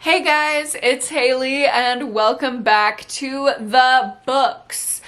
Hey guys, it's Haley and welcome back to the books.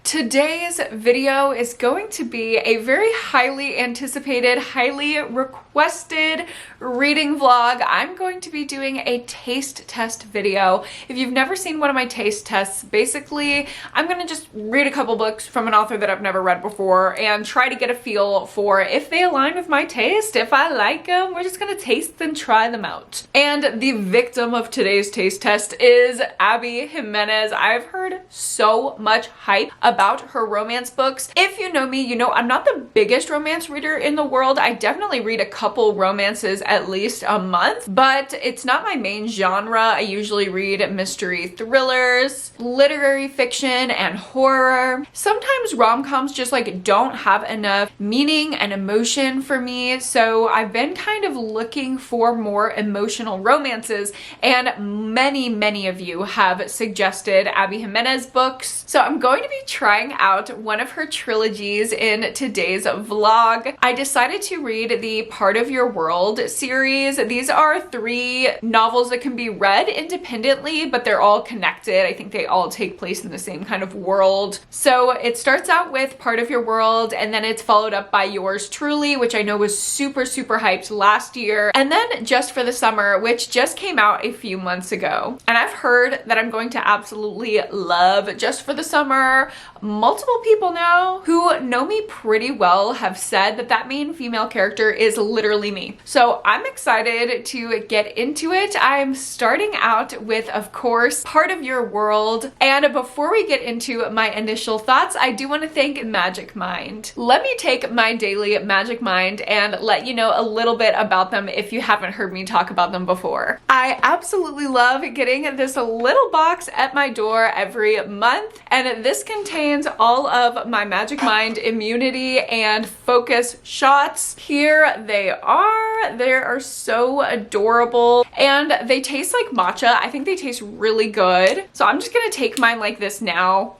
Today's video is going to be a very highly anticipated, highly requested reading vlog. I'm going to be doing a taste test video. If you've never seen one of my taste tests, basically I'm gonna just read a couple books from an author that I've never read before and try to get a feel for if they align with my taste, if I like them. We're just gonna taste and try them out. And the victim of today's taste test is Abby Jimenez. I've heard so much hype about her romance books. If you know me, you know I'm not the biggest romance reader in the world. I definitely read a couple romances at least a month, but it's not my main genre. I usually read mystery thrillers, literary fiction, and horror. Sometimes rom-coms just like don't have enough meaning and emotion for me, so I've been kind of looking for more emotional romances, and many of you have suggested Abby Jimenez books, so I'm going to be trying out one of her trilogies in today's vlog. I decided to read the Part of Your World series. These are 3 novels that can be read independently, but they're all connected. I think they all take place in the same kind of world. So it starts out with Part of Your World, and then it's followed up by Yours Truly, which I know was super hyped last year, and then Just for the Summer, which just came out a few months ago. And I've heard that I'm going to absolutely love Just for the Summer. Multiple people now who know me pretty well have said that that main female character is literally me. So I'm excited to get into it. I'm starting out with, of course, Part of Your World. And before we get into my initial thoughts, I do want to thank Magic Mind. Let me take my daily Magic Mind and let you know a little bit about them if you haven't heard me talk about them before. I absolutely love getting this little box at my door every month, and this contains all of my Magic Mind immunity and focus shots. Here they are. They are so adorable and they taste like matcha. I think they taste really good. So I'm just gonna take mine like this now.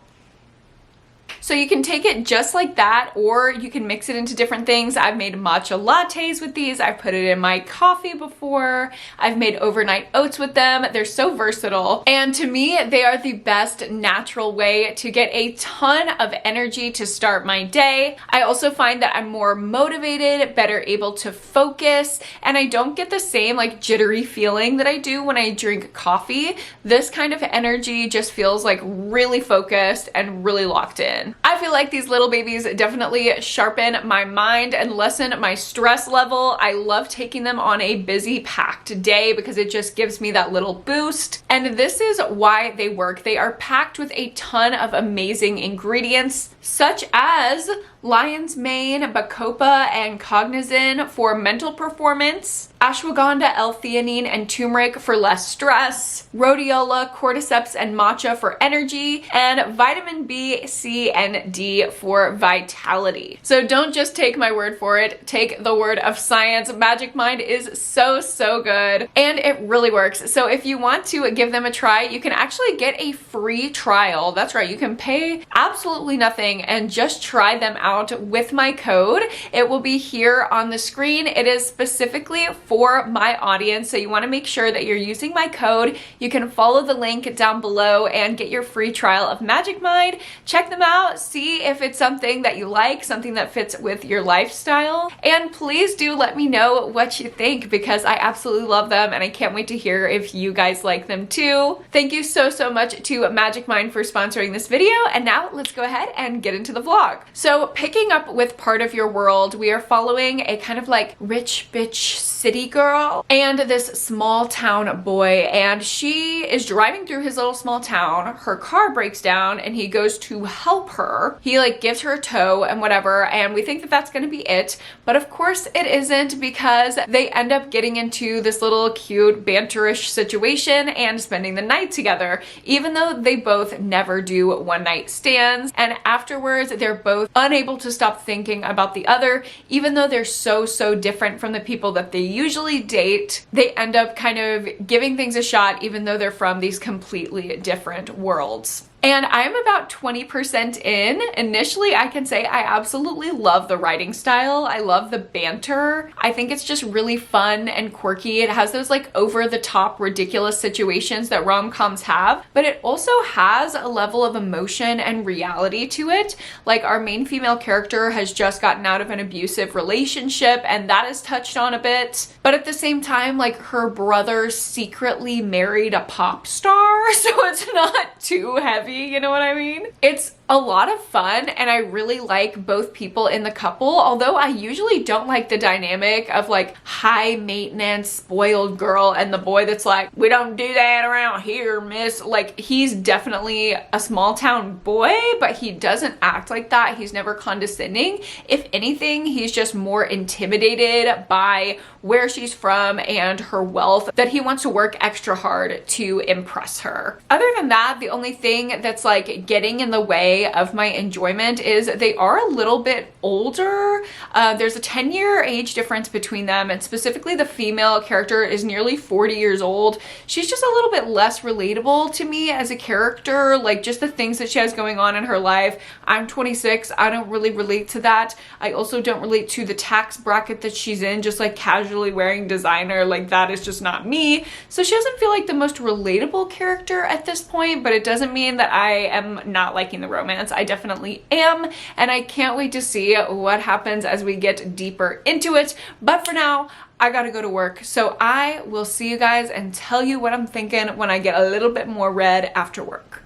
So you can take it just like that, or you can mix it into different things. I've made matcha lattes with these. I've put it in my coffee before. I've made overnight oats with them. They're so versatile. And to me, they are the best natural way to get a ton of energy to start my day. I also find that I'm more motivated, better able to focus, and I don't get the same like jittery feeling that I do when I drink coffee. This kind of energy just feels like really focused and really locked in. I feel like these little babies definitely sharpen my mind and lessen my stress level. I love taking them on a busy, packed day because it just gives me that little boost. And this is why they work. They are packed with a ton of amazing ingredients, such as lion's mane, bacopa, and cognizin for mental performance, ashwagandha, L-theanine, and turmeric for less stress, rhodiola, cordyceps, and matcha for energy, and vitamin B, C, and D for vitality. So don't just take my word for it, take the word of science. Magic Mind is so good, and it really works. So if you want to give them a try, you can actually get a free trial. That's right, you can pay absolutely nothing and just try them out with my code. It will be here on the screen. It is specifically for my audience, so you want to make sure that you're using my code. You can follow the link down below and get your free trial of Magic Mind. Check them out, see if it's something that you like, something that fits with your lifestyle, and please do let me know what you think because I absolutely love them and I can't wait to hear if you guys like them too. Thank you so much to Magic Mind for sponsoring this video, and now let's go ahead and get into the vlog. So picking up with Part of Your World, we are following a kind of like rich bitch city girl and this small town boy, and she is driving through his little small town. Her car breaks down and he goes to help her. He like gives her a tow and whatever, and we think that that's gonna be it, but of course it isn't, because they end up getting into this little cute banterish situation and spending the night together, even though they both never do one night stands. And afterwards they're both unable to stop thinking about the other, even though they're so different from the people that they usually date. They end up kind of giving things a shot even though they're from these completely different worlds. And I'm about 20% in. Initially, I can say I absolutely love the writing style. I love the banter. I think it's just really fun and quirky. It has those like over the top ridiculous situations that rom-coms have, but it also has a level of emotion and reality to it. Like our main female character has just gotten out of an abusive relationship, and that is touched on a bit. But at the same time, like her brother secretly married a pop star, so it's not too heavy. You know what I mean? It's a lot of fun, and I really like both people in the couple, although I usually don't like the dynamic of like high maintenance spoiled girl and the boy that's like, we don't do that around here, miss. Like, he's definitely a small town boy, but he doesn't act like that. He's never condescending. If anything, he's just more intimidated by where she's from and her wealth, that he wants to work extra hard to impress her. Other than that, the only thing that's like getting in the way of my enjoyment is they are a little bit older. There's a 10-year age difference between them, and specifically the female character is nearly 40 years old. She's just a little bit less relatable to me as a character, like just the things that she has going on in her life. I'm 26. I don't really relate to that. I also don't relate to the tax bracket that she's in, just like casually wearing designer. Like, that is just not me. So she doesn't feel like the most relatable character at this point, but it doesn't mean that I am not liking the romance. I definitely am, and I can't wait to see what happens as we get deeper into it. But for now, I gotta go to work, so I will see you guys and tell you what I'm thinking when I get a little bit more read after work.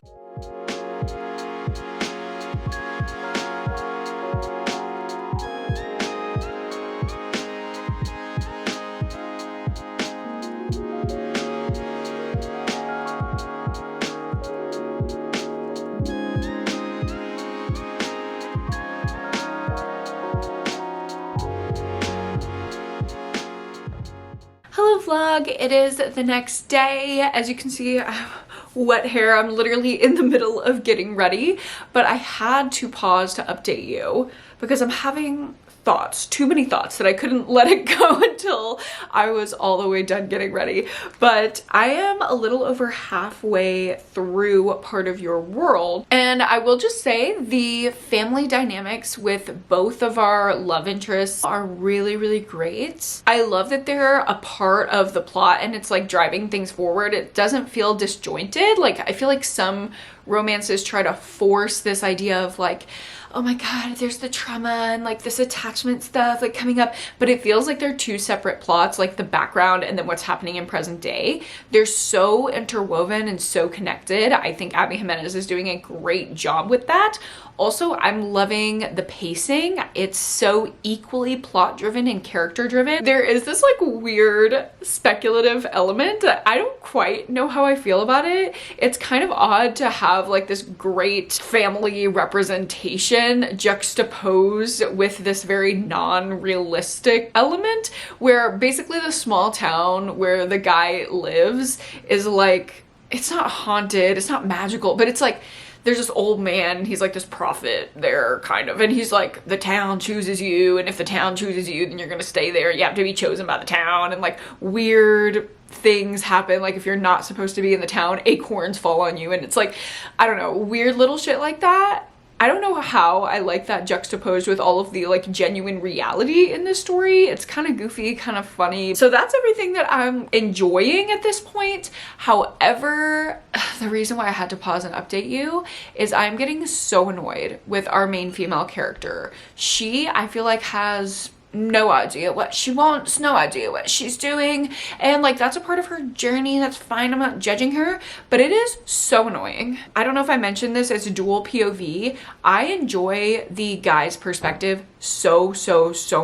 Hello vlog, it is the next day. As you can see, I have wet hair. I'm literally in the middle of getting ready, but I had to pause to update you because I'm having thoughts, too many thoughts, that I couldn't let it go until I was all the way done getting ready. But I am a little over halfway through Part of Your World, and I will just say the family dynamics with both of our love interests are really, really great. I love that they're a part of the plot and it's like driving things forward. It doesn't feel disjointed. Like, I feel like some romances try to force this idea of like, oh my god, there's the trauma and like this attachment stuff like coming up, but it feels like they're two separate plots, like the background and then what's happening in present day. They're so interwoven and so connected. I think Abby Jimenez is doing a great job with that. Also, I'm loving the pacing. It's so equally plot driven and character driven. There is this like weird speculative element that I don't quite know how I feel about it. It's kind of odd to have like this great family representation juxtaposed with this very non-realistic element, where basically the small town where the guy lives is like, it's not haunted, it's not magical, but it's like there's this old man, he's like this prophet there, kind of, and he's like, the town chooses you, and if the town chooses you, then you're gonna stay there. You have to be chosen by the town, and like weird things happen. Like if you're not supposed to be in the town, acorns fall on you, and it's like, I don't know, weird little shit like that. I don't know how I like that juxtaposed with all of the like genuine reality in this story. It's kind of goofy, kind of funny. So that's everything that I'm enjoying at this point. However, the reason why I had to pause and update you is I'm getting so annoyed with our main female character. She, I feel like, has no idea what she wants, no idea what she's doing, and like that's a part of her journey. That's fine, I'm not judging her, but it is so annoying. I don't know if I mentioned this as a dual POV. I enjoy the guy's perspective so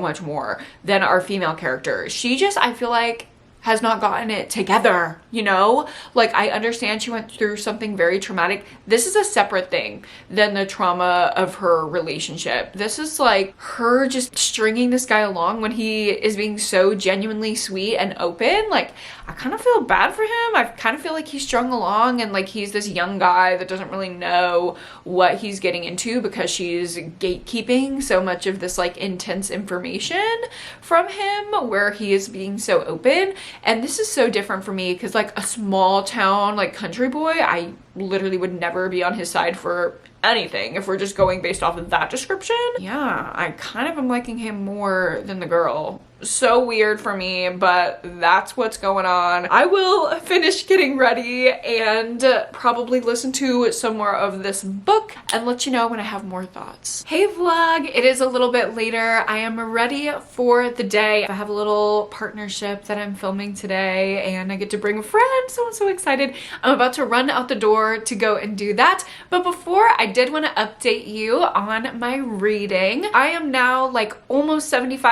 much more than our female character. She just, I feel like, has not gotten it together, you know? Like, I understand she went through something very traumatic. This is a separate thing than the trauma of her relationship. This is like her just stringing this guy along when he is being so genuinely sweet and open. Like, I kind of feel bad for him. I kind of feel like he's strung along and like he's this young guy that doesn't really know what he's getting into because she's gatekeeping so much of this like intense information from him, where he is being so open. And this is so different for me because like a small town, like country boy, I literally would never be on his side for anything if we're just going based off of that description. Yeah, I kind of am liking him more than the girl. So weird for me, but that's what's going on. I will finish getting ready and probably listen to some more of this book and let you know when I have more thoughts. Hey vlog, it is a little bit later. I am ready for the day. I have a little partnership that I'm filming today and I get to bring a friend, so I'm so excited. I'm about to run out the door to go and do that. But before, I did want to update you on my reading. I am now like almost 75%,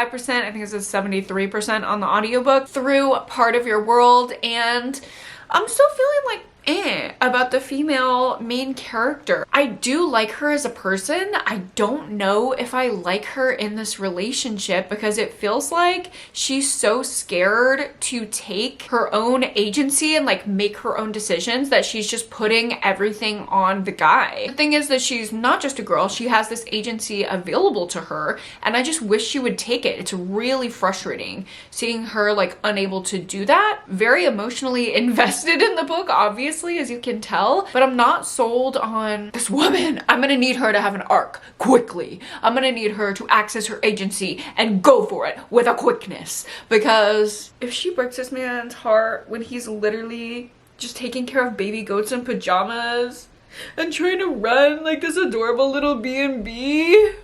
I think it says 73% on the audiobook through Part of Your World, and I'm still feeling like about the female main character. I do like her as a person. I don't know if I like her in this relationship because it feels like she's so scared to take her own agency and like make her own decisions that she's just putting everything on the guy. The thing is that she's not just a girl, she has this agency available to her, and I just wish she would take it. It's really frustrating seeing her like unable to do that. Very emotionally invested in the book, obviously, as you can tell, but I'm not sold on this woman. I'm gonna need her to have an arc quickly. I'm gonna need her to access her agency and go for it with a quickness, because if she breaks this man's heart when he's literally just taking care of baby goats in pajamas and trying to run like this adorable little B&B,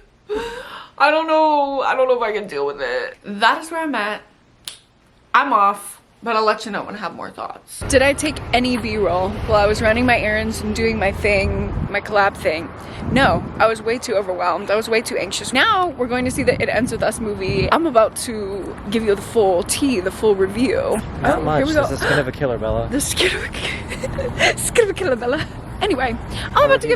I don't know if I can deal with it. That is where I'm at. I'm off. But I'll let you know when I have more thoughts. Did I take any B-roll while I was running my errands and doing my thing, my collab thing? No, I was way too overwhelmed. I was way too anxious. Now we're going to see the It Ends With Us movie. I'm about to give you the full tea, the full review. Not much. This is the skin of a killer, Bella. The skin of a killer, Bella. Anyway, I'm about to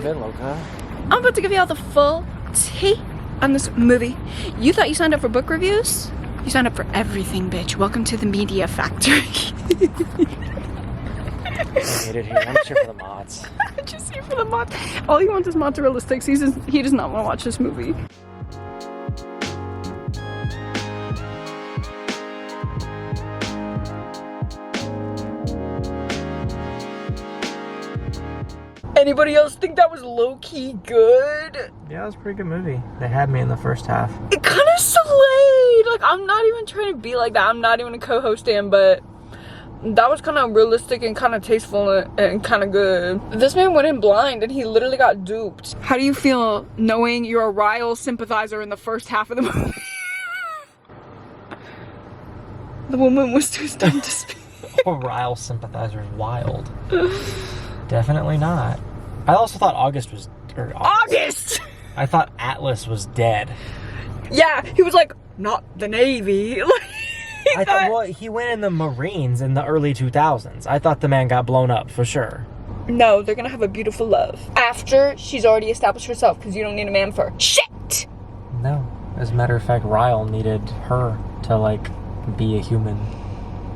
give you all the full tea on this movie. You thought you signed up for book reviews? You signed up for everything, bitch. Welcome to the media factory. I hate it here. I'm just here for the mods. I'm just here for the mods. All he wants is mozzarella sticks. He does not want to watch this movie. Anybody else think that was low-key good? Yeah, it was a pretty good movie. They had me in the first half. It kind of slayed. Like, I'm not even trying to be like that. I'm not even a co-host in, but that was kind of realistic and kind of tasteful and kind of good. This man went in blind and he literally got duped. How do you feel knowing you're a Ryle sympathizer in the first half of the movie? The woman was too stunned to speak. A Ryle sympathizer is wild. Definitely not. I also thought August. I thought Atlas was dead. Yeah, he was like, not the Navy. I thought, well, he went in the Marines in the early 2000s. I thought the man got blown up for sure. No, they're gonna have a beautiful love after she's already established herself, because you don't need a man for shit. No, as a matter of fact, Ryle needed her to like be a human.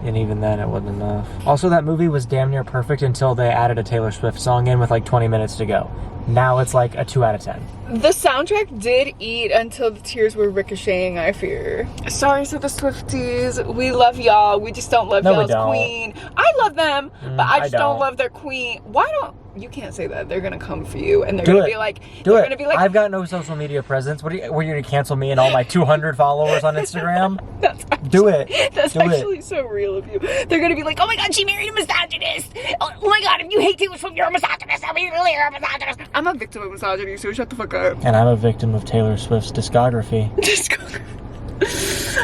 And even then, it wasn't enough. Also, that movie was damn near perfect until they added a Taylor Swift song in with like 20 minutes to go. Now it's like a 2 out of 10. The soundtrack did eat until the tears were ricocheting, I fear. Sorry to the Swifties. We love y'all. We just don't love y'all's queen. I love them, but I just don't love their queen. Why don't... You can't say that. They're gonna come for you, and they're gonna be like, I've got no social media presence. Were you gonna cancel me and all my 200 followers on Instagram? That's actually so real of you. They're gonna be like, oh my god, she married a misogynist. Oh my god, if you hate Taylor Swift, you're a misogynist. I mean, really, you're a misogynist. I'm a victim of misogyny, so shut the fuck up. And I'm a victim of Taylor Swift's discography.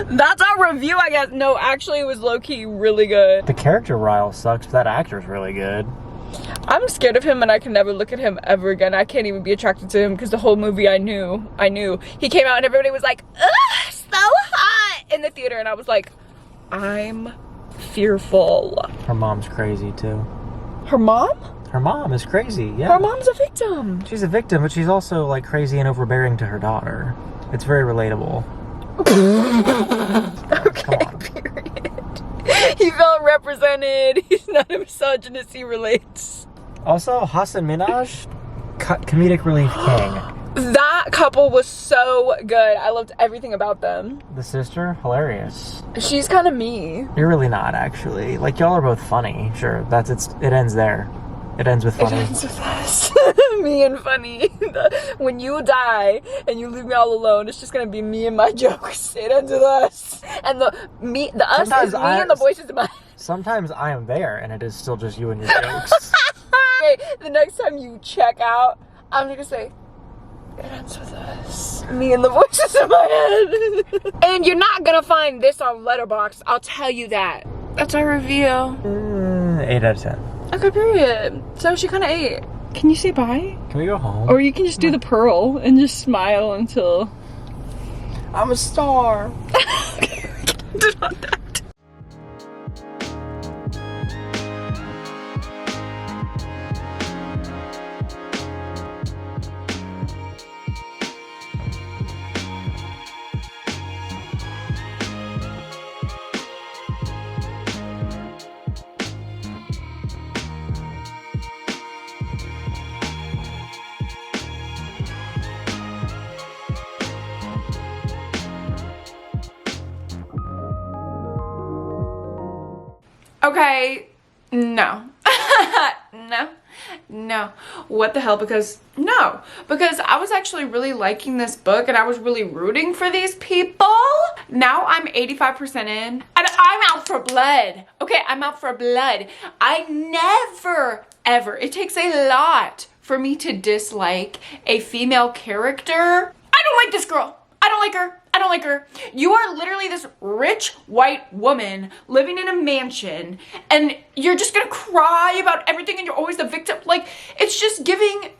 That's our review, I guess. No, actually, it was low-key really good. The character Ryle sucks, but that actor's really good. I'm scared of him and I can never look at him ever again. I can't even be attracted to him because the whole movie I knew. He came out and everybody was like, ugh, so hot in the theater, and I was like, I'm fearful. Her mom's crazy too. Her mom? Her mom is crazy, yeah. Her mom's a victim. She's a victim, but she's also like crazy and overbearing to her daughter. It's very relatable. Okay, period. He felt represented. He's not a misogynist. He relates. Also, Hassan Minhaj, comedic relief king. That couple was so good. I loved everything about them. The sister, hilarious. She's kind of me. You're really not, actually. Like, y'all are both funny. Sure, it ends there. It ends with funny. It ends with us. Me and funny. When you die and you leave me all alone, it's just gonna be me and my jokes. It ends with us. And the us Sometimes is me and the voices in my head. Sometimes I am there and it is still just you and your jokes. Okay, the next time you check out, I'm gonna say, it ends with us. Me and the voices in my head. And you're not gonna find this on Letterboxd, I'll tell you that. That's our review. 8 out of 10. Okay, period. So she kind of ate. Can you say bye? Can we go home? Or you can just do the pearl and just smile until... I'm a star. Okay, we can do that. Okay, no. No. What the hell? Because I was actually really liking this book and I was really rooting for these people. Now I'm 85% in and I'm out for blood. Okay, I'm out for blood. I never, ever, it takes a lot for me to dislike a female character. I don't like this girl. I don't like her. I don't like her. You are literally this rich white woman living in a mansion and you're just gonna cry about everything and you're always the victim. Like, it's just giving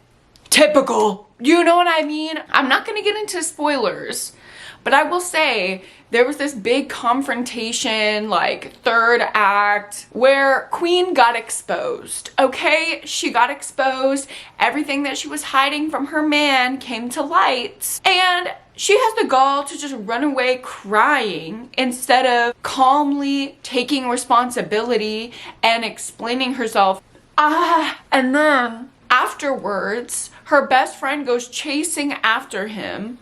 typical. You know what I mean? I'm not gonna get into spoilers, but I will say there was this big confrontation, like third act, where Queen got exposed, okay? She got exposed. Everything that she was hiding from her man came to light. And she has the gall to just run away crying instead of calmly taking responsibility and explaining herself. And then afterwards, her best friend goes chasing after him,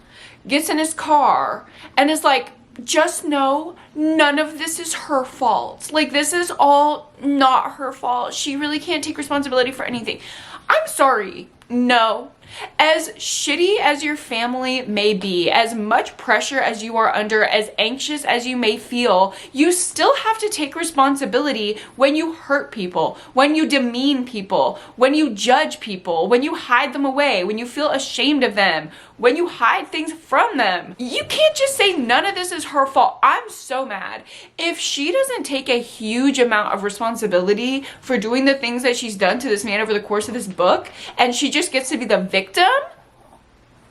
gets in his car, and is like, just know none of this is her fault. Like, this is all not her fault. She really can't take responsibility for anything. I'm sorry. No. As shitty as your family may be, as much pressure as you are under, as anxious as you may feel, you still have to take responsibility when you hurt people, when you demean people, when you judge people, when you hide them away, when you feel ashamed of them, when you hide things from them. You can't just say none of this is her fault. I'm so mad. If she doesn't take a huge amount of responsibility for doing the things that she's done to this man over the course of this book, and she just gets to be the victim,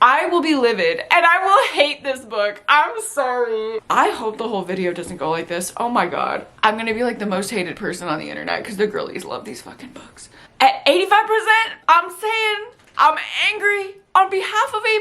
I will be livid and I will hate this book. I'm sorry. I hope the whole video doesn't go like this. Oh my god. I'm gonna be like the most hated person on the internet because the girlies love these fucking books. At 85%, I'm saying I'm angry on behalf of a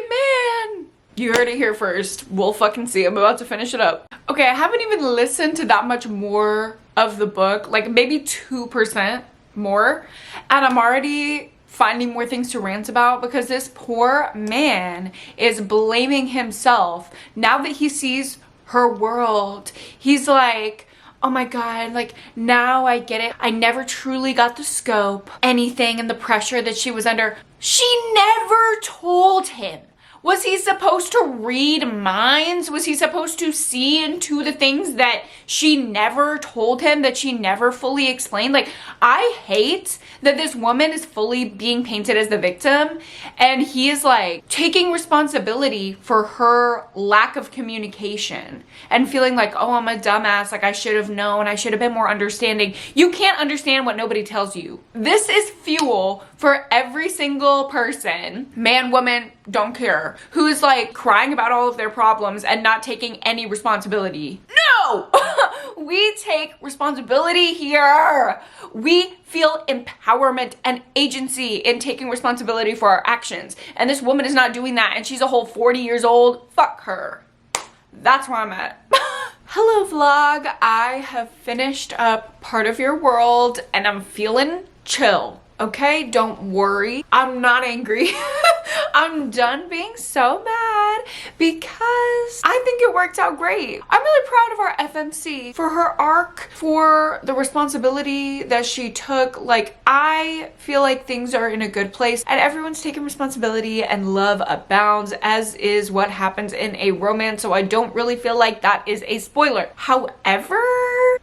man. You heard it here first. We'll fucking see. I'm about to finish it up. Okay, I haven't even listened to that much more of the book, like maybe 2% more, and I'm already finding more things to rant about because this poor man is blaming himself. Now that he sees her world, he's like, oh my god, like, now I get it. I never truly got the scope, anything, and the pressure that she was under. She never told him. Was he supposed to read minds? Was he supposed to see into the things that she never told him, that she never fully explained? Like, I hate that this woman is fully being painted as the victim and he is like taking responsibility for her lack of communication and feeling like, oh, I'm a dumbass, like I should have known, I should have been more understanding. You can't understand what nobody tells you. This is fuel for every single person, man, woman, don't care, who is like crying about all of their problems and not taking any responsibility. No! We take responsibility here. We feel empowerment and agency in taking responsibility for our actions. And this woman is not doing that and she's a whole 40 years old. Fuck her. That's where I'm at. Hello vlog. I have finished up part of your world and I'm feeling chill. okay? Don't worry. I'm not angry. I'm done being so mad because I think it worked out great. I'm really proud of our FMC for her arc, for the responsibility that she took. Like, I feel like things are in a good place and everyone's taking responsibility and love abounds, as is what happens in a romance. So I don't really feel like that is a spoiler. However,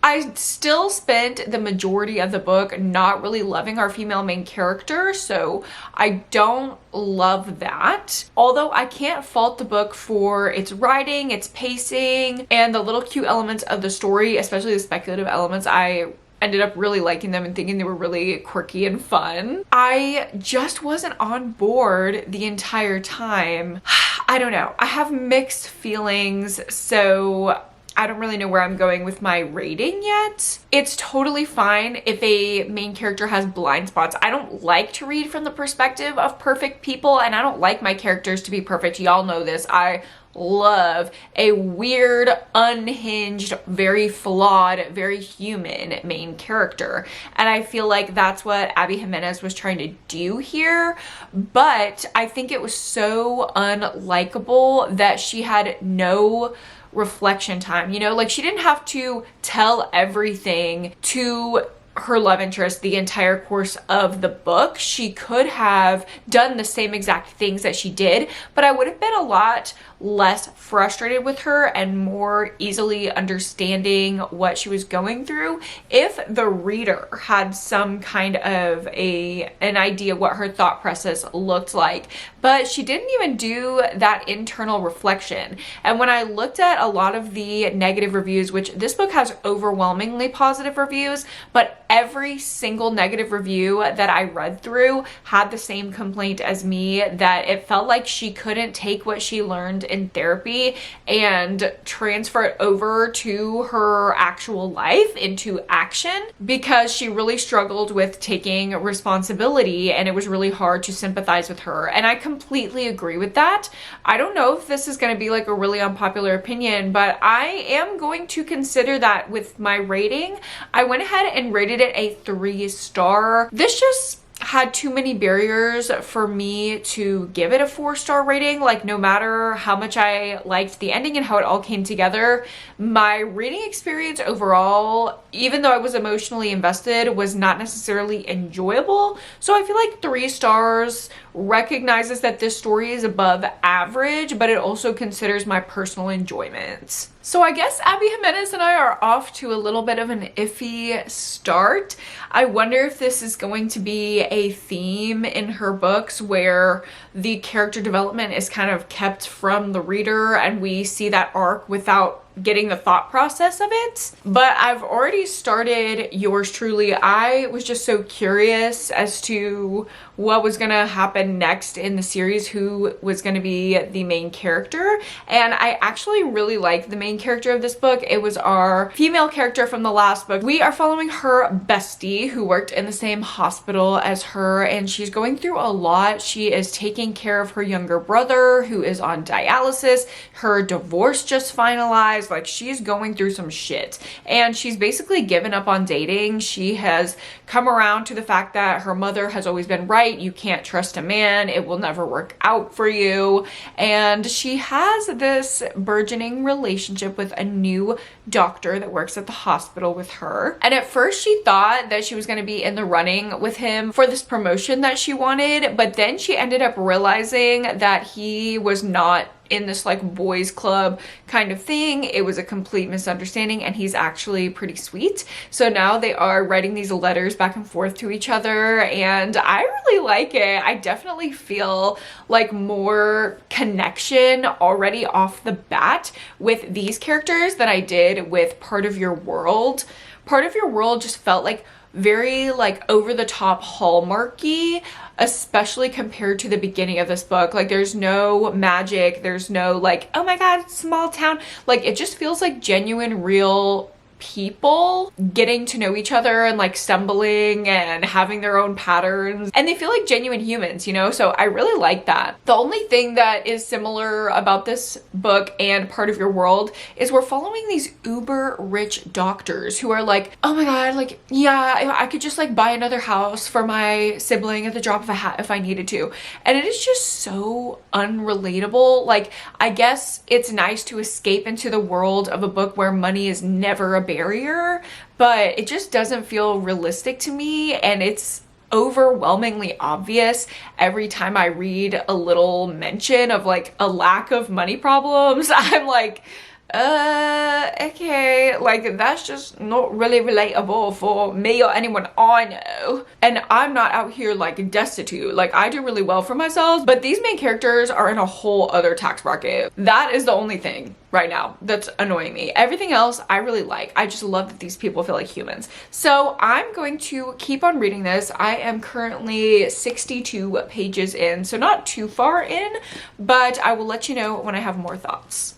I still spent the majority of the book not really loving our female main character, so I don't love that. Although I can't fault the book for its writing, its pacing, and the little cute elements of the story, especially the speculative elements. I ended up really liking them and thinking they were really quirky and fun. I just wasn't on board the entire time. I don't know. I have mixed feelings, so I don't really know where I'm going with my rating yet. It's totally fine if a main character has blind spots. I don't like to read from the perspective of perfect people, and I don't like my characters to be perfect. Y'all know this. I love a weird, unhinged, very flawed, very human main character. And I feel like that's what Abby Jimenez was trying to do here. But I think it was so unlikable that she had no reflection time. You know, like, she didn't have to tell everything to her love interest the entire course of the book. She could have done the same exact things that she did, but I would have been a lot less frustrated with her and more easily understanding what she was going through if the reader had some kind of an idea what her thought process looked like. But she didn't even do that internal reflection. And when I looked at a lot of the negative reviews, which this book has overwhelmingly positive reviews, but every single negative review that I read through had the same complaint as me, that it felt like she couldn't take what she learned in therapy and transfer it over to her actual life into action, because she really struggled with taking responsibility and it was really hard to sympathize with her. And I completely agree with that. I don't know if this is going to be like a really unpopular opinion, but I am going to consider that with my rating. I went ahead and rated it a 3-star. This just had too many barriers for me to give it a 4-star rating. Like, no matter how much I liked the ending and how it all came together, my reading experience overall, even though I was emotionally invested, was not necessarily enjoyable. So I feel like 3 stars recognizes that this story is above average, but it also considers my personal enjoyment. So I guess Abby Jimenez and I are off to a little bit of an iffy start. I wonder if this is going to be a theme in her books where the character development is kind of kept from the reader and we see that arc without getting the thought process of it. But I've already started Yours Truly. I was just so curious as to what was gonna happen next in the series, who was gonna be the main character. And I actually really like the main character of this book. It was our female character from the last book. We are following her bestie who worked in the same hospital as her, and she's going through a lot. She is taking care of her younger brother who is on dialysis. Her divorce just finalized. Like, she's going through some shit and she's basically given up on dating. She has come around to the fact that her mother has always been right. You can't trust a man. It will never work out for you. And she has this burgeoning relationship with a new doctor that works at the hospital with her. And at first she thought that she was going to be in the running with him for this promotion that she wanted, but then she ended up realizing that he was not in this like boys club kind of thing. It was a complete misunderstanding and he's actually pretty sweet. So now they are writing these letters back and forth to each other and I really like it. I definitely feel like more connection already off the bat with these characters than I did with Part of Your World. Part of Your World just felt like very like over the top Hallmarky, especially compared to the beginning of this book. Like, there's no magic, there's no like, oh my god, small town. Like, it just feels like genuine, real people getting to know each other and like stumbling and having their own patterns, and they feel like genuine humans, you know? So I really like that. The only thing that is similar about this book and Part of Your World is we're following these uber rich doctors who are like, oh my god, like, yeah, I could just like buy another house for my sibling at the drop of a hat if I needed to. And it is just so unrelatable. Like, I guess it's nice to escape into the world of a book where money is never a barrier, but it just doesn't feel realistic to me, and it's overwhelmingly obvious every time I read a little mention of like a lack of money problems. I'm like, okay, like that's just not really relatable for me or anyone I know. And I'm not out here like destitute. Like, I do really well for myself, but these main characters are in a whole other tax bracket. That is the only thing right now that's annoying me. Everything else I really like. I just love that these people feel like humans. So I'm going to keep on reading this. I am currently 62 pages in, so not too far in, but I will let you know when I have more thoughts.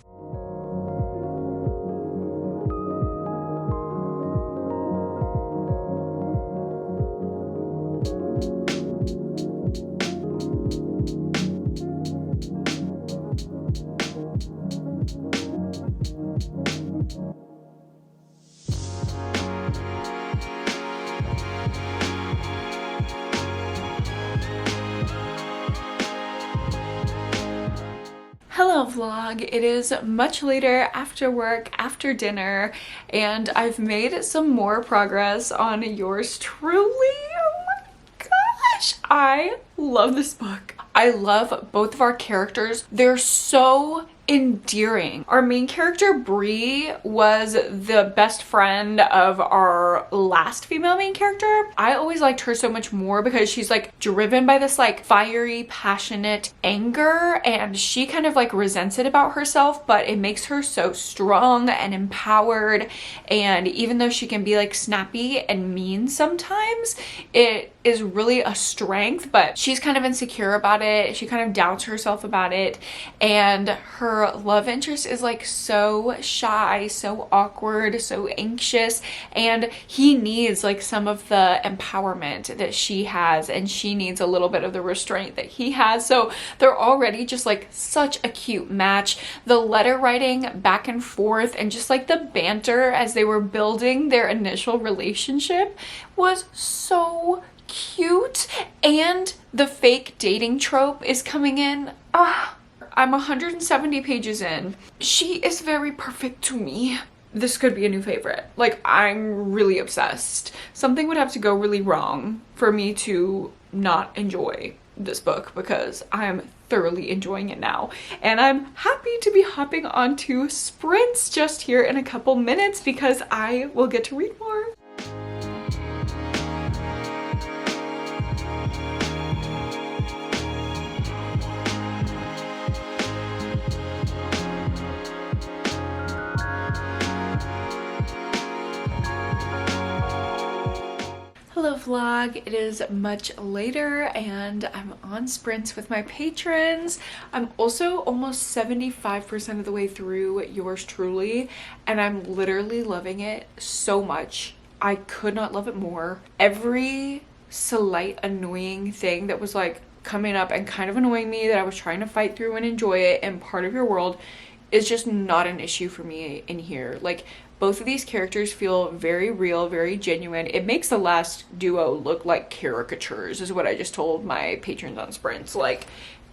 Hello vlog, it is much later after work, after dinner, and I've made some more progress on yours truly. Oh my gosh, I love this book. I love both of our characters. They're so endearing. Our main character Bree was the best friend of our last female main character. I always liked her so much more because she's like driven by this like fiery, passionate anger, and she kind of like resents it about herself, but it makes her so strong and empowered. And even though she can be like snappy and mean sometimes, it is really a strength, but she's kind of insecure about it. She kind of doubts herself about it, and her love interest is like so shy, so awkward, so anxious, and he needs like some of the empowerment that she has, and she needs a little bit of the restraint that he has. So they're already just like such a cute match. The letter writing back and forth and just like the banter as they were building their initial relationship was so cute, and the fake dating trope is coming in. I'm 170 pages in. She is very perfect to me. This could be a new favorite. Like, I'm really obsessed. Something would have to go really wrong for me to not enjoy this book, because I'm thoroughly enjoying it now. And I'm happy to be hopping onto sprints just here in a couple minutes because I will get to read more. Hello vlog, it is much later and I'm on sprints with my patrons. I'm also almost 75% of the way through yours truly, and I'm literally loving it so much. I could not love it more. Every slight annoying thing that was like coming up and kind of annoying me that I was trying to fight through and enjoy it and Part of Your World is just not an issue for me in here. Like, both of these characters feel very real, very genuine. It makes the last duo look like caricatures, is what I just told my patrons on sprints. Like,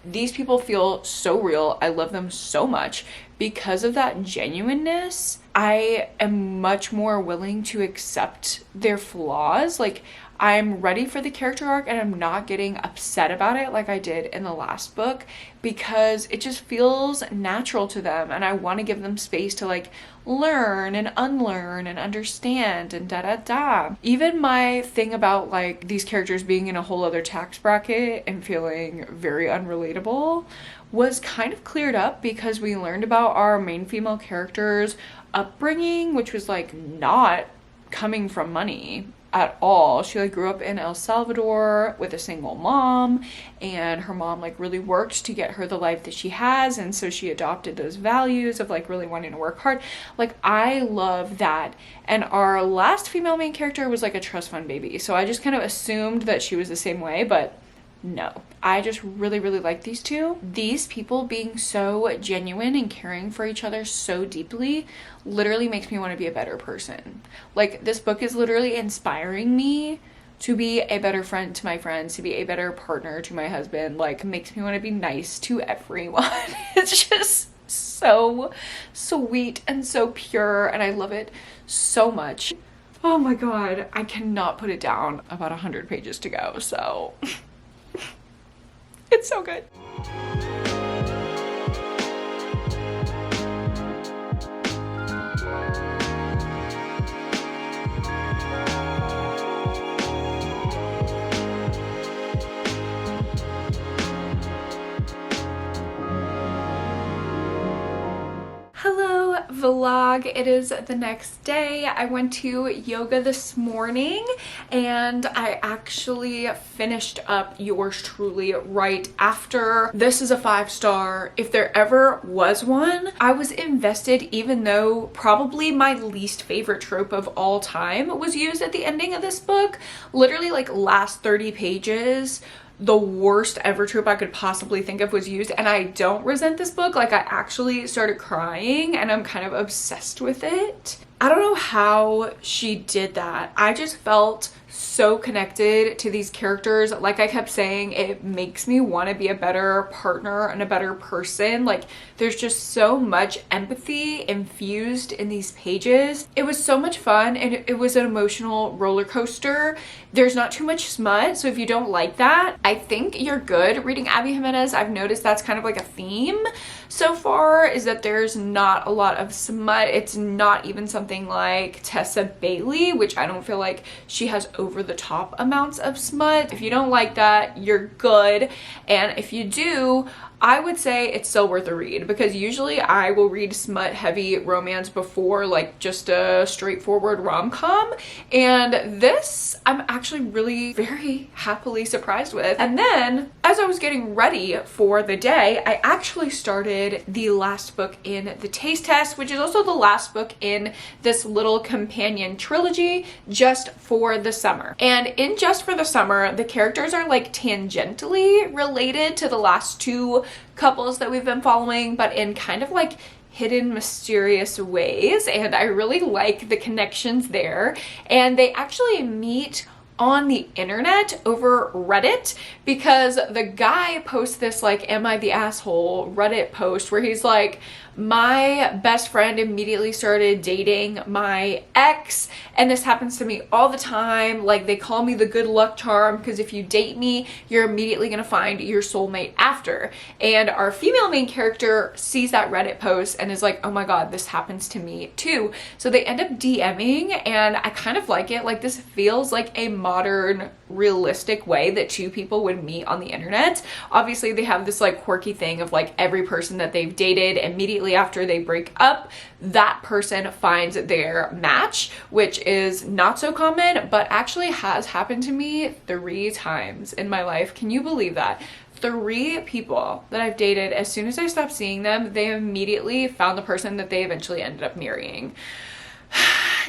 these people feel so real. I love them so much. Because of that genuineness, I am much more willing to accept their flaws. Like, I'm ready for the character arc and I'm not getting upset about it like I did in the last book, because it just feels natural to them and I want to give them space to like learn and unlearn and understand and da-da-da. Even my thing about like these characters being in a whole other tax bracket and feeling very unrelatable was kind of cleared up because we learned about our main female character's upbringing, which was like not coming from money at all. She like grew up in El Salvador with a single mom, and her mom like really worked to get her the life that she has, and so she adopted those values of like really wanting to work hard. Like I love that. And our last female main character was like a trust fund baby, so I just kind of assumed that she was the same way, but no. I just really like these two. These people being so genuine and caring for each other so deeply literally makes me want to be a better person. Like this book is literally inspiring me to be a better friend to my friends, to be a better partner to my husband. Like makes me want to be nice to everyone. It's just so sweet and so pure, and I love it so much. Oh my god, I cannot put it down. About 100 pages to go, so it's so good. Hello vlog, it is the next day. I went to yoga this morning and I actually finished up yours truly right after. This is a 5-star. If there ever was one, I was invested, even though probably my least favorite trope of all time was used at the ending of this book. Literally like last 30 pages, the worst ever trope I could possibly think of was used, and I don't resent this book. Like I actually started crying and I'm kind of obsessed with it. I don't know how she did that. I just felt so connected to these characters. Like I kept saying, it makes me want to be a better partner and a better person. Like there's just so much empathy infused in these pages. It was so much fun, and it was an emotional roller coaster. There's not too much smut, so if you don't like that, I think you're good reading Abby Jimenez. I've noticed that's kind of like a theme so far, is that there's not a lot of smut. It's not even something like Tessa Bailey, which I don't feel like she has over the top amounts of smut. If you don't like that, you're good. And if you do, I would say it's still worth a read, because usually I will read smut heavy romance before like just a straightforward rom-com, and this I'm actually really very happily surprised with. And then as I was getting ready for the day, I actually started the last book in the taste test, which is also the last book in this little companion trilogy, Just for the Summer. And in Just for the Summer, the characters are like tangentially related to the last two couples that we've been following, but in kind of like hidden mysterious ways, and I really like the connections there. And they actually meet on the internet over Reddit, because the guy posts this like "Am I the asshole?" Reddit post where he's like, my best friend immediately started dating my ex, and this happens to me all the time. Like they call me the good luck charm, because if you date me, you're immediately gonna find your soulmate after. And our female main character sees that Reddit post and is like, oh my god, this happens to me too. So they end up DMing, and I kind of like it. Like this feels like a modern, realistic way that two people would meet on the internet. Obviously they have this like quirky thing of like every person that they've dated, immediately after they break up, that person finds their match, which is not so common, but actually has happened to me 3 times in my life. Can you believe that? 3 people that I've dated, as soon as I stopped seeing them, they immediately found the person that they eventually ended up marrying.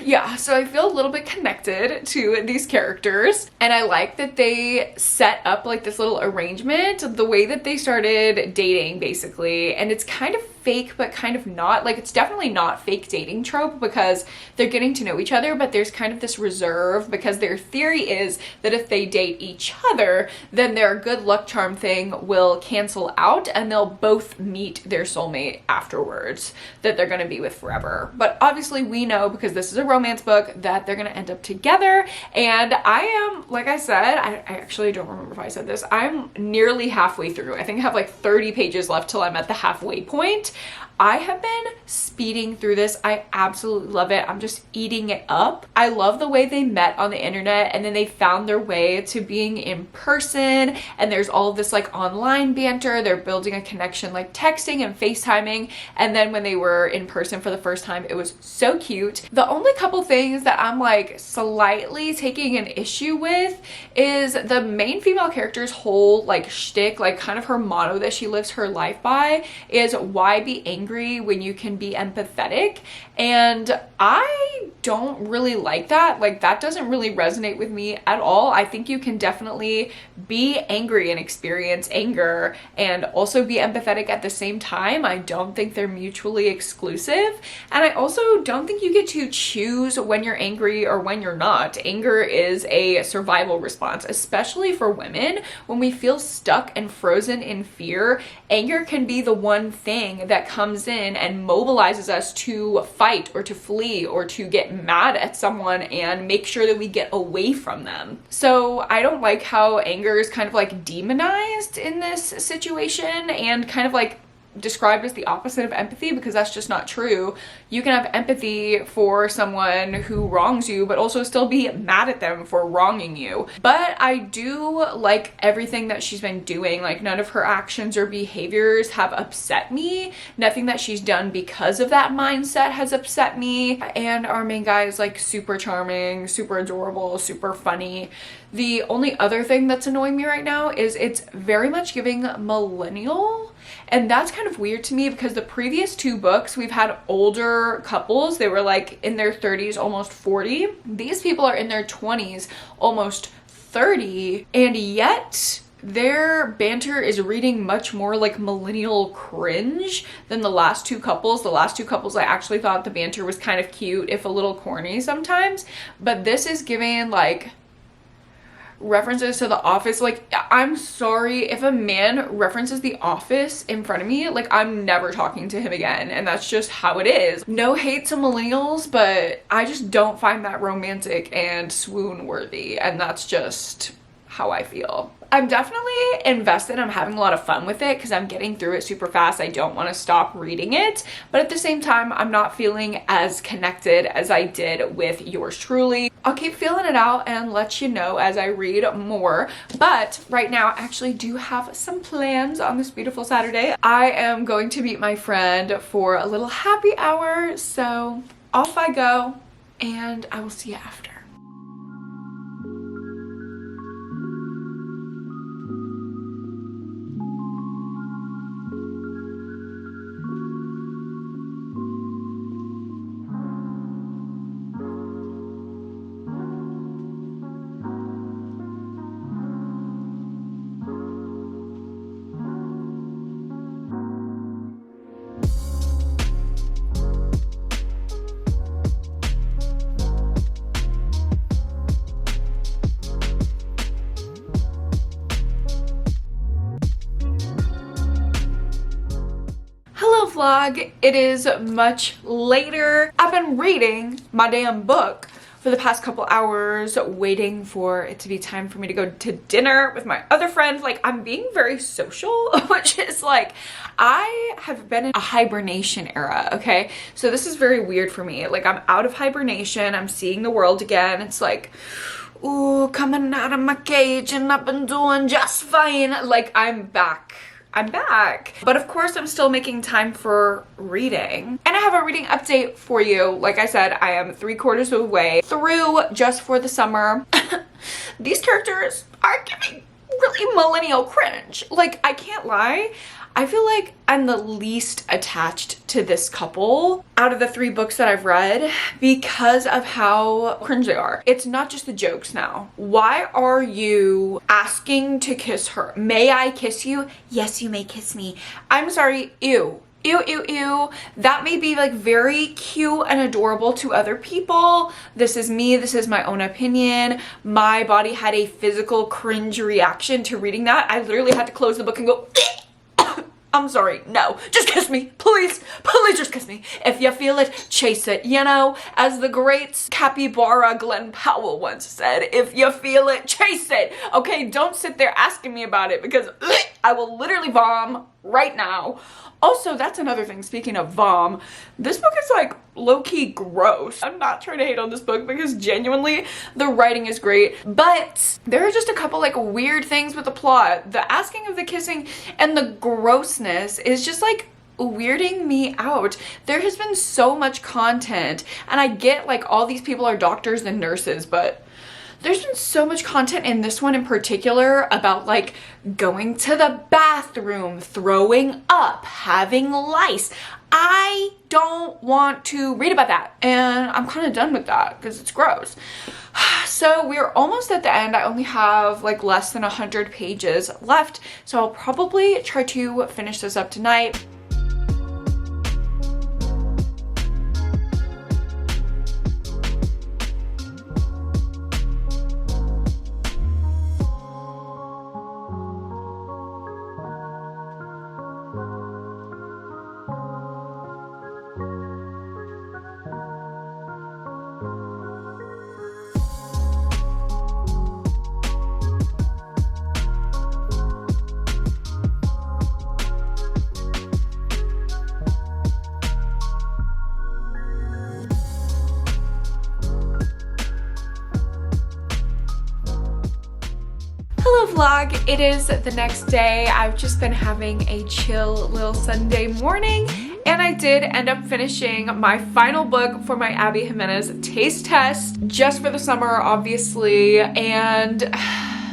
Yeah, so I feel a little bit connected to these characters, and I like that they set up like this little arrangement, the way that they started dating basically, and it's kind of fake but kind of not. Like it's definitely not fake dating trope, because they're getting to know each other, but there's kind of this reserve, because their theory is that if they date each other, then their good luck charm thing will cancel out and they'll both meet their soulmate afterwards that they're going to be with forever. But obviously we know, because this is a romance book, that they're going to end up together. And I am, like I said, I actually don't remember if I said this, I'm nearly halfway through. I think I have like 30 pages left till I'm at the halfway point. I have been speeding through this. I absolutely love it. I'm just eating it up. I love the way they met on the internet and then they found their way to being in person, and there's all of this like online banter. They're building a connection like texting and FaceTiming, and then when they were in person for the first time, it was so cute. The only couple things that I'm like slightly taking an issue with is the main female character's whole like shtick, like kind of her motto that she lives her life by is why be angry when you can be empathetic, and I don't really like that. Like that doesn't really resonate with me at all. I think you can definitely be angry and experience anger and also be empathetic at the same time. I don't think they're mutually exclusive, and I also don't think you get to choose when you're angry or when you're not. Anger is a survival response, especially for women. When we feel stuck and frozen in fear, anger can be the one thing that comes in and mobilizes us to fight or to flee or to get mad at someone and make sure that we get away from them. So I don't like how anger is kind of like demonized in this situation and kind of like described as the opposite of empathy, because that's just not true. You can have empathy for someone who wrongs you but also still be mad at them for wronging you. But I do like everything that she's been doing. Like none of her actions or behaviors have upset me. Nothing that she's done because of that mindset has upset me. And our main guy is like super charming, super adorable, super funny. The only other thing that's annoying me right now is it's very much giving millennial. And that's kind of weird to me because the previous two books, we've had older couples. They were like in their 30s, almost 40. These people are in their 20s, almost 30. And yet their banter is reading much more like millennial cringe than the last two couples. The last two couples, I actually thought the banter was kind of cute, if a little corny sometimes. But this is giving like references to The Office. Like, I'm sorry, if a man references The Office in front of me, like I'm never talking to him again, and that's just how it is. No hate to millennials, but I just don't find that romantic and swoon worthy, and that's just how I feel. I'm definitely invested. I'm having a lot of fun with it because I'm getting through it super fast. I don't want to stop reading it, but at the same time, I'm not feeling as connected as I did with yours truly. I'll keep feeling it out and let you know as I read more, but right now I actually do have some plans on this beautiful Saturday. I am going to meet my friend for a little happy hour, so off I go, and I will see you after. Vlog. It is much later. I've been reading my damn book for the past couple hours, waiting for it to be time for me to go to dinner with my other friend. Like, I'm being very social, which is like, I have been in a hibernation era, okay? So this is very weird for me. Like, I'm out of hibernation. I'm seeing the world again. It's like, ooh, coming out of my cage, and I've been doing just fine. Like, I'm back. I'm back. But of course, I'm still making time for reading. And I have a reading update for you. Like I said, I am 3/4 of the way through Just for the Summer. These characters are giving really millennial cringe. Like, I can't lie. I feel like I'm the least attached to this couple out of the 3 books that I've read because of how cringe they are. It's not just the jokes now. Why are you asking to kiss her? May I kiss you? Yes, you may kiss me. I'm sorry, ew. Ew, ew, ew. That may be like very cute and adorable to other people. This is me. This is my own opinion. My body had a physical cringe reaction to reading that. I literally had to close the book and go, I'm sorry, no, just kiss me, please, please just kiss me. If you feel it, chase it, you know, as the great capybara Glenn Powell once said, if you feel it, chase it. Okay, don't sit there asking me about it because I will literally vom right now. Also, that's another thing, speaking of vom, this book is like low-key gross. I'm not trying to hate on this book because genuinely the writing is great, but there are just a couple like weird things with the plot. The asking of the kissing and the grossness is just like weirding me out. There has been so much content, and I get like all these people are doctors and nurses, but there's been so much content in this one in particular about like going to the bathroom, throwing up, having lice. I don't want to read about that, and I'm kind of done with that because it's gross. So we're almost at the end. I only have like less than 100 pages left, so I'll probably try to finish this up tonight. Hello vlog, it is the next day. I've just been having a chill little Sunday morning, and I did end up finishing my final book for my Abby Jimenez taste test just for the summer, obviously, and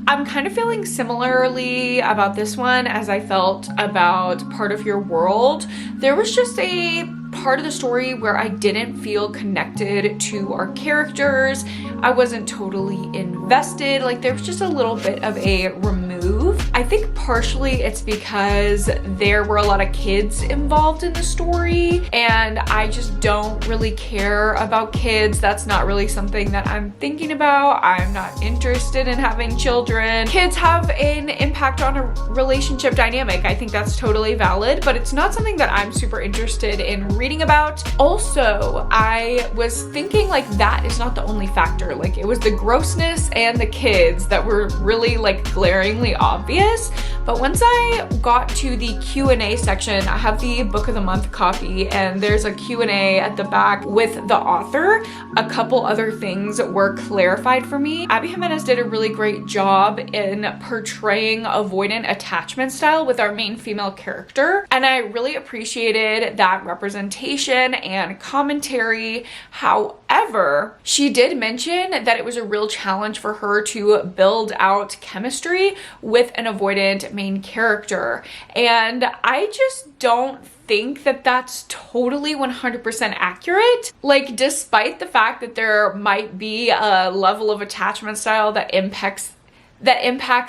I'm kind of feeling similarly about this one as I felt about Part of Your World. There was just a part of the story where I didn't feel connected to our characters. I wasn't totally invested. Like there was just a little bit of a remove. I think partially it's because there were a lot of kids involved in the story, and I just don't really care about kids. That's not really something that I'm thinking about. I'm not interested in having children. Kids have an impact on a relationship dynamic. I think that's totally valid, but it's not something that I'm super interested in reading about. Also, I was thinking like that is not the only factor. Like it was the grossness and the kids that were really like glaringly obvious. But once I got to the Q&A section, I have the book of the month copy, and there's a Q&A at the back with the author. A couple other things were clarified for me. Abby Jimenez did a really great job in portraying avoidant attachment style with our main female character, and I really appreciated that representation and commentary. However, she did mention that it was a real challenge for her to build out chemistry with an avoidant main character, and I just don't think that that's totally 100% accurate. Like, despite the fact that there might be a level of attachment style that impacts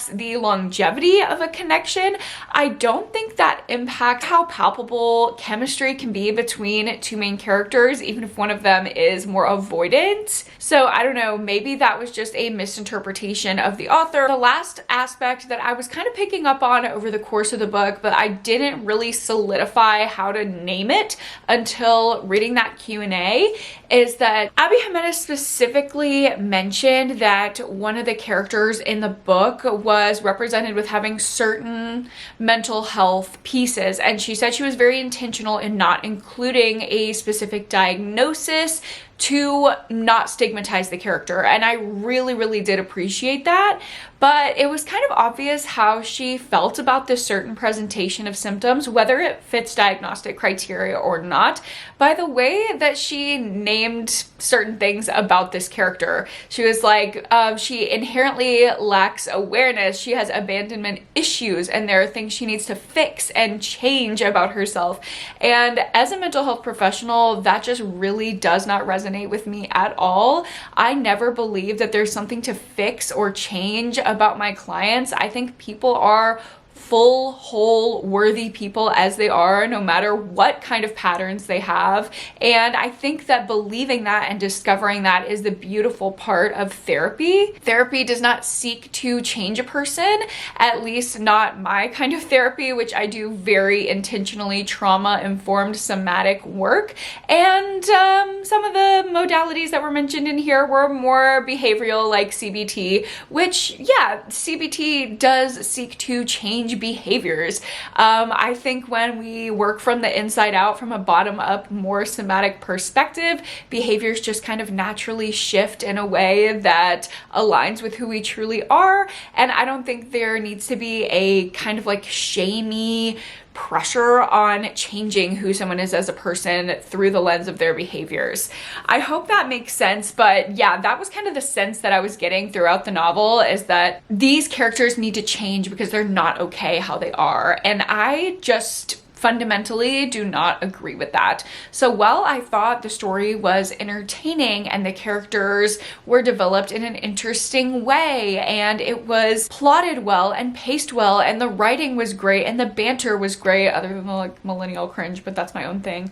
the longevity of a connection, I don't think that impacts how palpable chemistry can be between two main characters, even if one of them is more avoidant. So I don't know, maybe that was just a misinterpretation of the author. The last aspect that I was kind of picking up on over the course of the book, but I didn't really solidify how to name it until reading that Q&A, is that Abby Jimenez specifically mentioned that one of the characters in the book was represented with having certain mental health pieces, and she said she was very intentional in not including a specific diagnosis to not stigmatize the character, and I really did appreciate that. But it was kind of obvious how she felt about this certain presentation of symptoms, whether it fits diagnostic criteria or not, by the way that she named certain things about this character. She was like, she inherently lacks awareness, she has abandonment issues, and there are things she needs to fix and change about herself. And as a mental health professional, that just really does not resonate with me at all. I never believe that there's something to fix or change about my clients. I think people are full, whole, worthy people as they are, no matter what kind of patterns they have. And I think that believing that and discovering that is the beautiful part of therapy. Therapy does not seek to change a person, at least not my kind of therapy, which I do very intentionally trauma-informed somatic work. And some of the modalities that were mentioned in here were more behavioral, like CBT, which, yeah, CBT does seek to change change behaviors. I think when we work from the inside out, from a bottom up, more somatic perspective, behaviors just kind of naturally shift in a way that aligns with who we truly are. And I don't think there needs to be a kind of like shamey pressure on changing who someone is as a person through the lens of their behaviors. I hope that makes sense, but yeah, that was kind of the sense that I was getting throughout the novel, is that these characters need to change because they're not okay how they are. And I just fundamentally do not agree with that. So while I thought the story was entertaining and the characters were developed in an interesting way and it was plotted well and paced well and the writing was great and the banter was great, other than the like millennial cringe, but that's my own thing,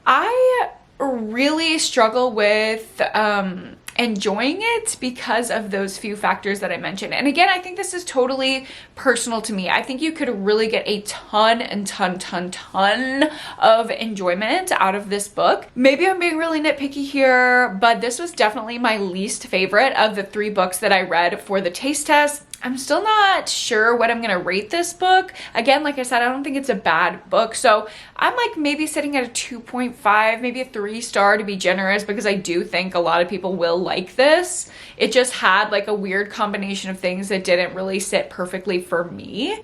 I really struggle with enjoying it because of those few factors that I mentioned. And again, I think this is totally personal to me. I think you could really get a ton of enjoyment out of this book. Maybe I'm being really nitpicky here, but this was definitely my least favorite of the 3 books that I read for the taste test. I'm still not sure what I'm gonna rate this book. Again, like I said, I don't think it's a bad book. So I'm like maybe sitting at a 2.5, maybe a 3-star to be generous, because I do think a lot of people will like this. It just had like a weird combination of things that didn't really sit perfectly for me.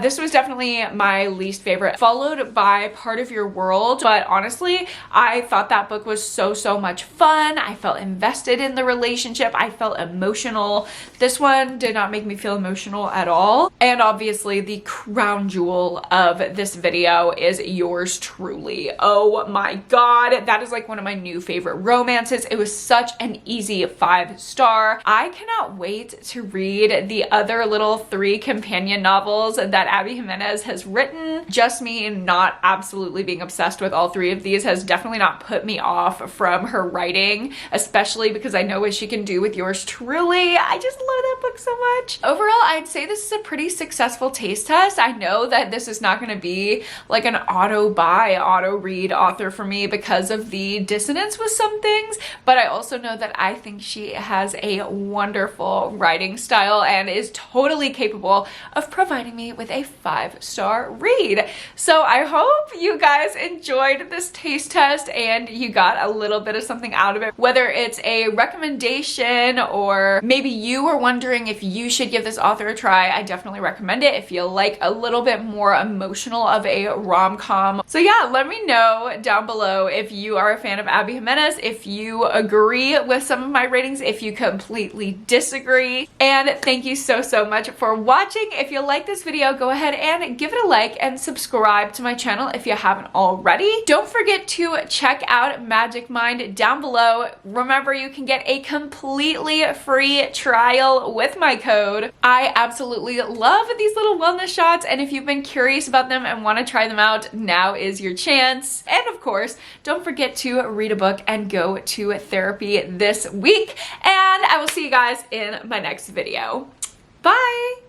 This was definitely my least favorite, followed by Part of Your World. But honestly, I thought that book was so much fun. I felt invested in the relationship. I felt emotional. This one did not make me feel emotional at all. And obviously the crown jewel of this video is yours truly. Oh my god, that is like one of my new favorite romances. It was such an easy 5-star. I cannot wait to read the other little 3 companion novels that Abby Jimenez has written. Just me not absolutely being obsessed with all 3 of these has definitely not put me off from her writing, especially because I know what she can do with yours truly. I just love that book so much. Overall, I'd say this is a pretty successful taste test. I know that this is not going to be like an auto buy, auto read author for me because of the dissonance with some things, but I also know that I think she has a wonderful writing style and is totally capable of providing me with a 5-star read. So I hope you guys enjoyed this taste test and you got a little bit of something out of it, whether it's a recommendation or maybe you were wondering if you should give this author a try. I definitely recommend it if you like a little bit more emotional of a rom-com. So yeah, let me know down below if you are a fan of Abby Jimenez, if you agree with some of my ratings, if you completely disagree. And thank you so much for watching. If you like this video, go ahead and give it a like and subscribe to my channel if you haven't already. Don't forget to check out Magic Mind down below. Remember, you can get a completely free trial with my code. I absolutely love these little wellness shots, and if you've been curious about them and want to try them out, now is your chance. And of course, don't forget to read a book and go to therapy this week. And I will see you guys in my next video. Bye!